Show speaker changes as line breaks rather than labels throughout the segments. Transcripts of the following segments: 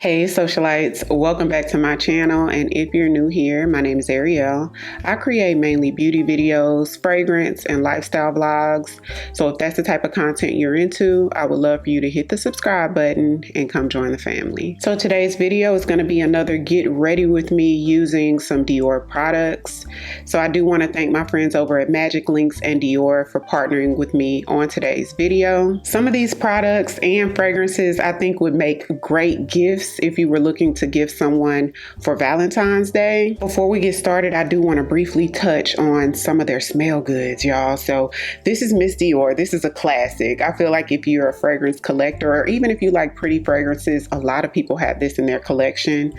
Hey Socialites, welcome back to my channel, and if you're new here, my name is Ariell. I create mainly beauty videos, fragrance, and lifestyle vlogs, so if that's the type of content you're into, I would love for you to hit the subscribe button and come join the family. So today's video is going to be another get ready with me using some Dior products. So I do want to thank my friends over at Magic Links and Dior for partnering with me on today's video. Some of these products and fragrances I think would make great gifts if you were looking to gift someone for Valentine's Day. Before we get started, I do want to briefly touch on some of their smell goods, y'all. So this is Miss Dior. This is a classic. I feel like if you're a fragrance collector, or even if you like pretty fragrances, a lot of people have this in their collection.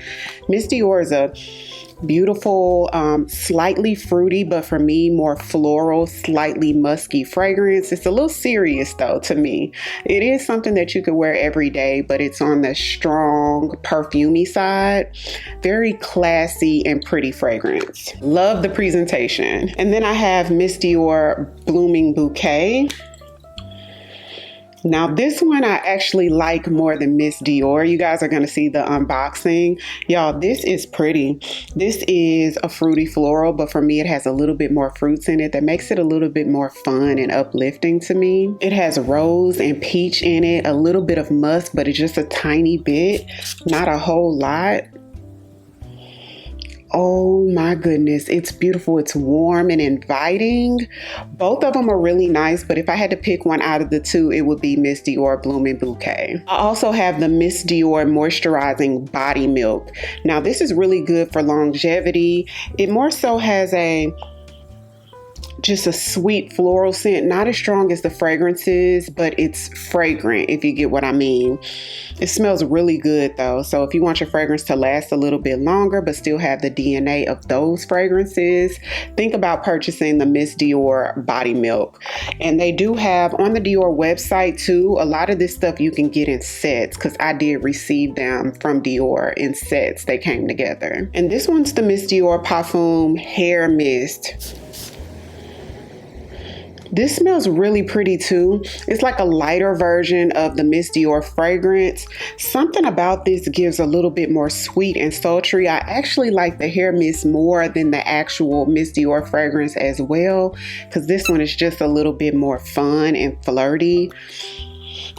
Miss Dior is a beautiful, slightly fruity, but for me, more floral, slightly musky fragrance. It's a little serious though to me. It is something that you could wear every day, but it's on the strong, perfumey side. Very classy and pretty fragrance. Love the presentation. And then I have Miss Dior Blooming Bouquet. Now this one I actually like more than Miss Dior. You guys are going to see the unboxing. Y'all, this is pretty. This is a fruity floral, but for me it has a little bit more fruits in it that makes it a little bit more fun and uplifting to me. It has rose and peach in it, a little bit of musk, but it's just a tiny bit, not a whole lot. Oh my goodness, it's beautiful. It's warm and inviting. Both of them are really nice, but if I had to pick one out of the two, it would be Miss Dior Blooming Bouquet. I also have the Miss Dior Moisturizing Body Milk. Now this is really good for longevity. It more so has just a sweet floral scent, not as strong as the fragrances, but it's fragrant, if you get what I mean. It smells really good though. So if you want your fragrance to last a little bit longer, but still have the DNA of those fragrances, think about purchasing the Miss Dior Body Milk. And they do have on the Dior website too, a lot of this stuff you can get in sets, because I did receive them from Dior in sets. They came together. And this one's the Miss Dior Parfum Hair Mist. This smells really pretty too. It's like a lighter version of the Miss Dior fragrance. Something about this gives a little bit more sweet and sultry. I actually like the hair mist more than the actual Miss Dior fragrance as well, because this one is just a little bit more fun and flirty.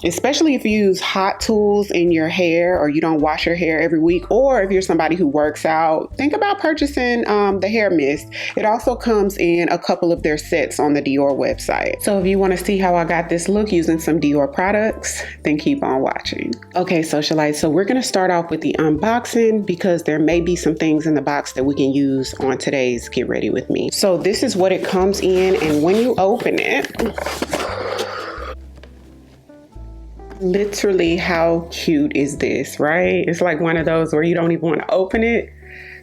Especially if you use hot tools in your hair, or you don't wash your hair every week, or if you're somebody who works out, think about purchasing the hair mist. It also comes in a couple of their sets on the Dior website. So if you want to see how I got this look using some Dior products, then keep on watching. Okay, Socialites, so we're going to start off with the unboxing, because there may be some things in the box that we can use on today's Get Ready With Me. So this is what it comes in, and when you open it, literally, how cute is this, right? It's like one of those where you don't even want to open it.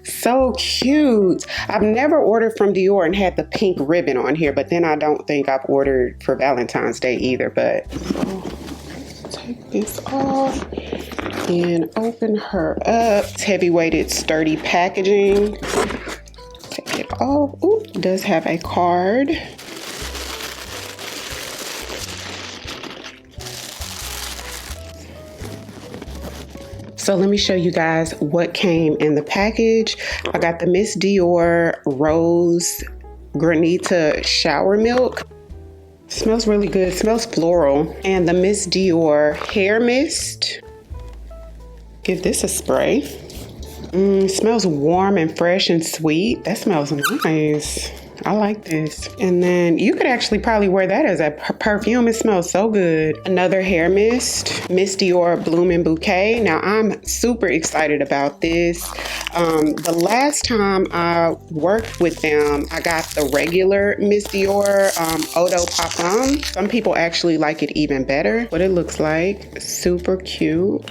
So cute. I've never ordered from Dior and had the pink ribbon on here, but then I don't think I've ordered for Valentine's Day either. But take this off and open her up. It's heavy-weighted, sturdy packaging. Take it off. Ooh, it does have a card. So let me show you guys what came in the package. I got the Miss Dior Rose Granita Shower Milk. Smells really good. It smells floral. And the Miss Dior Hair Mist. Give this a spray. Smells warm and fresh and sweet. That smells nice. I like this. And then you could actually probably wear that as a perfume. It smells so good. Another hair mist, Miss Dior Blooming Bouquet. Now I'm super excited about this. The last time I worked with them, I got the regular Miss Dior Eau de Parfum. Some people actually like it even better. What it looks like, super cute.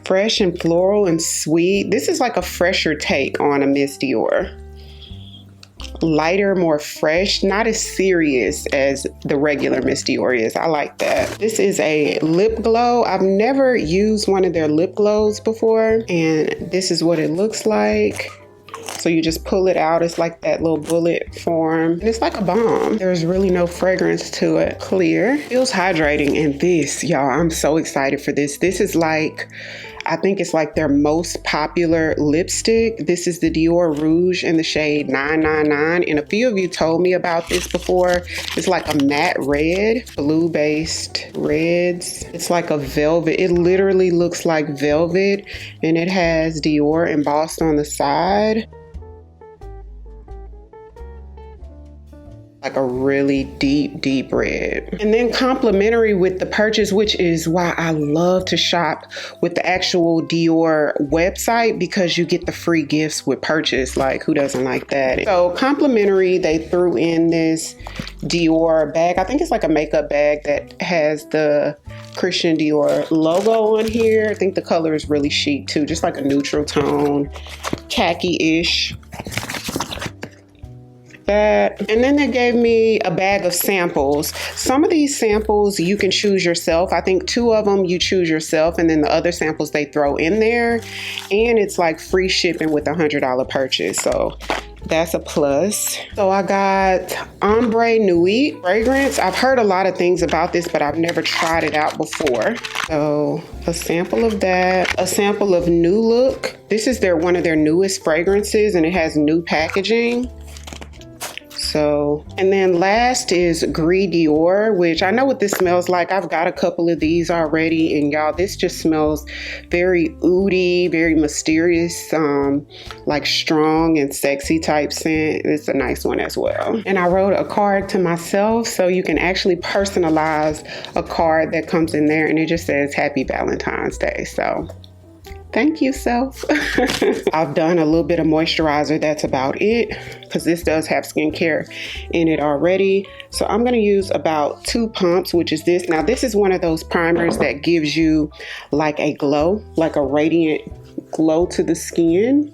Fresh and floral and sweet. This is like a fresher take on a Miss Dior. Lighter, more fresh, not as serious as the regular Miss Dior is. I like that. This is a lip glow. I've never used one of their lip glows before, and this is what it looks like. So you just pull it out. It's like that little bullet form. And it's like a balm. There's really no fragrance to it. Clear. Feels hydrating. And this, y'all, I'm so excited for this. This is like, I think it's like their most popular lipstick. This is the Dior Rouge in the shade 999. And a few of you told me about this before. It's like a matte red, blue-based reds. It's like a velvet. It literally looks like velvet. And it has Dior embossed on the side. Like a really deep red. And then complimentary with the purchase, which is why I love to shop with the actual Dior website, because you get the free gifts with purchase. Like, who doesn't like that? So complimentary, they threw in this Dior bag. I think it's like a makeup bag that has the Christian Dior logo on here. I think the color is really chic too, just like a neutral tone, khaki-ish. And then they gave me a bag of samples. Some of these samples you can choose yourself. I think 2 of them you choose yourself, and then the other samples they throw in there. And it's like free shipping with a $100 purchase. So that's a plus. So I got Ombre Nuit fragrance. I've heard a lot of things about this, but I've never tried it out before. So a sample of that, a sample of New Look. This is one of their newest fragrances, and it has new packaging. So, and then last is Gris Dior, which I know what this smells like. I've got a couple of these already, and y'all, this just smells very oudy, very mysterious, like strong and sexy type scent. It's a nice one as well. And I wrote a card to myself, so you can actually personalize a card that comes in there, and it just says Happy Valentine's Day. So thank you, self. I've done a little bit of moisturizer. That's about it, because this does have skincare in it already. So I'm going to use about 2 pumps, which is this. Now, this is one of those primers that gives you like a glow, like a radiant glow to the skin.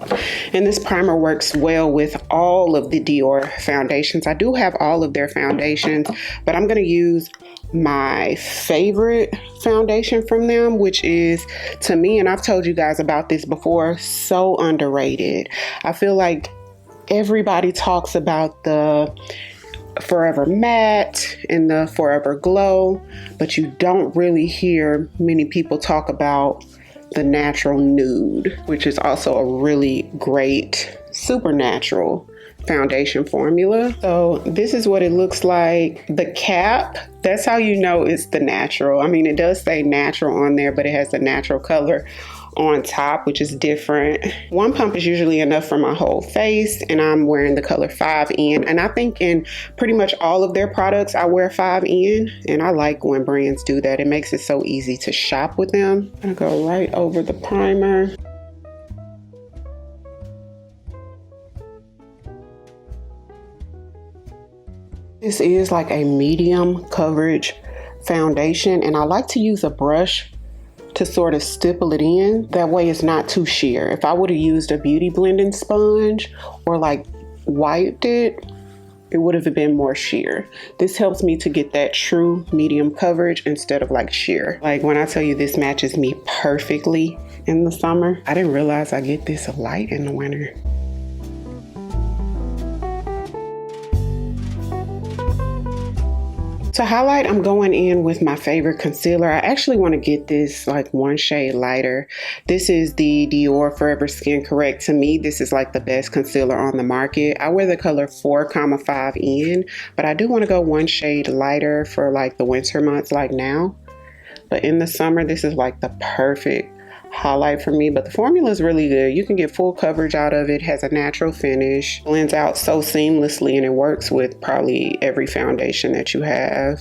And this primer works well with all of the Dior foundations. I do have all of their foundations, but I'm going to use my favorite foundation from them, which is, to me, and I've told you guys about this before, so underrated. I feel like everybody talks about the Forever Matte and the Forever Glow, but you don't really hear many people talk about the Natural Nude, which is also a really great, super natural foundation formula. So this is what it looks like. The cap, that's how you know it's the natural. I mean, it does say natural on there, but it has the natural color on top, which is different. 1 pump is usually enough for my whole face, and I'm wearing the color 5N. And I think in pretty much all of their products, I wear 5N, and I like when brands do that. It makes it so easy to shop with them. I'm gonna go right over the primer. This is like a medium coverage foundation, and I like to use a brush to sort of stipple it in. That way it's not too sheer. If I would have used a beauty blending sponge or like wiped it, it would have been more sheer. This helps me to get that true medium coverage instead of like sheer. Like when I tell you this matches me perfectly in the summer, I didn't realize I get this light in the winter. To highlight, I'm going in with my favorite concealer. I actually want to get this like 1 shade lighter. This is the Dior Forever Skin Correct. To me, this is like the best concealer on the market. I wear the color 4,5N, but I do want to go 1 shade lighter for like the winter months like now. But in the summer, this is like the perfect highlight for me. But the formula is really good. You can get full coverage out of it. Has a natural finish, blends out so seamlessly, and it works with probably every foundation that you have.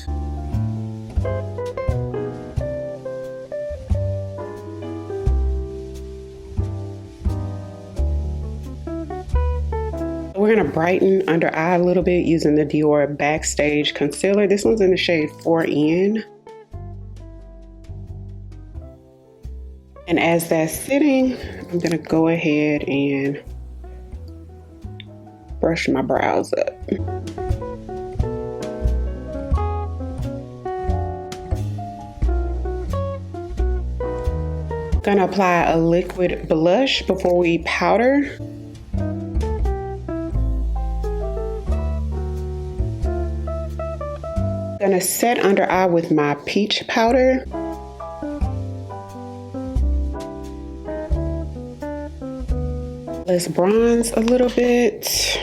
We're going to brighten under eye a little bit using the Dior Backstage Concealer. This one's in the shade 4N. And as that's sitting, I'm gonna go ahead and brush my brows up. Gonna apply a liquid blush before we powder. I'm gonna set under eye with my peach powder. Let's bronze a little bit.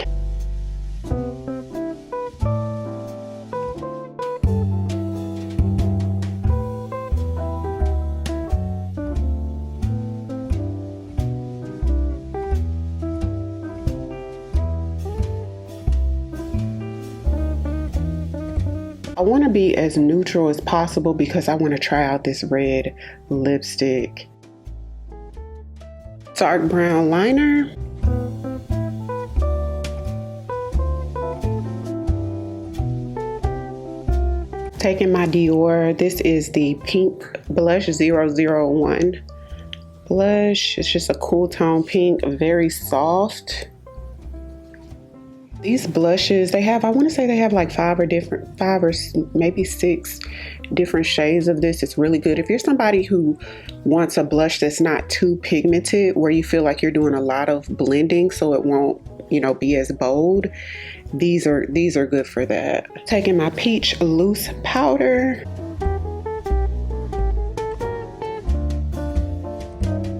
I want to be as neutral as possible because I want to try out this red lipstick. Dark brown liner. Taking my Dior, this is the pink blush 001 blush. It's just a cool tone pink, very soft. These blushes, they have, I want to say they have like five or maybe six different shades of this. It's really good. If you're somebody who wants a blush that's not too pigmented, where you feel like you're doing a lot of blending so it won't, you know, be as bold, these are good for that. Taking my peach loose powder.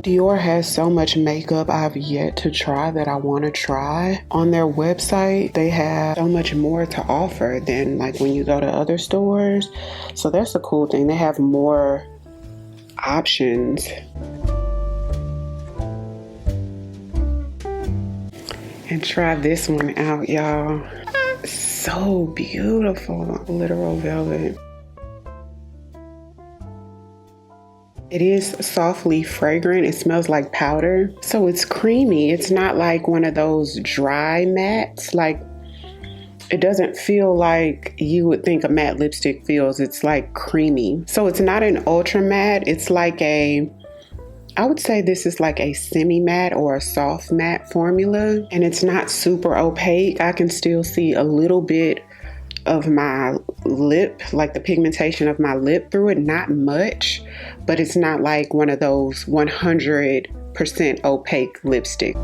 Dior has so much makeup I've yet to try that I want to try. On their website, they have so much more to offer than like when you go to other stores. So that's a cool thing. They have more options. And try this one out, y'all. So beautiful. Literal velvet. It is softly fragrant. It smells like powder. So it's creamy. It's not like one of those dry mattes. Like, it doesn't feel like you would think a matte lipstick feels. It's like creamy. So it's not an ultra matte. It's like I would say this is like a semi-matte or a soft matte formula. And it's not super opaque. I can still see a little bit of my lip, like the pigmentation of my lip through it. Not much, but it's not like one of those 100% opaque lipstick.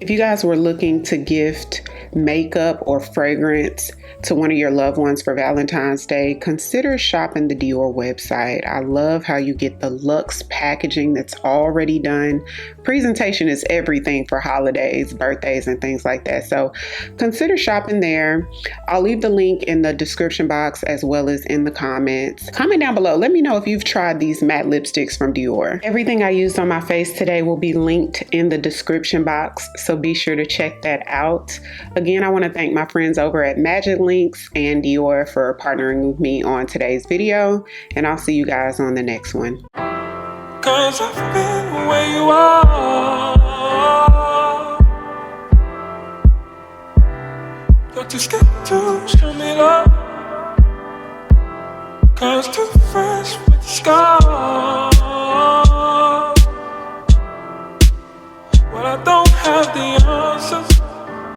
If you guys were looking to gift makeup or fragrance to one of your loved ones for Valentine's Day, consider shopping the Dior website. I love how you get the luxe packaging that's already done. Presentation is everything for holidays, birthdays, and things like that. So consider shopping there. I'll leave the link in the description box as well as in the comments. Comment down below. Let me know if you've tried these matte lipsticks from Dior. Everything I used on my face today will be linked in the description box, so be sure to check that out. Again, I want to thank my friends over at Magic Links and Dior for partnering with me on today's video, and I'll see you guys on the next one. 'Cause I've been where you are. You're too scared to show me love. 'Cause too fresh with the sky.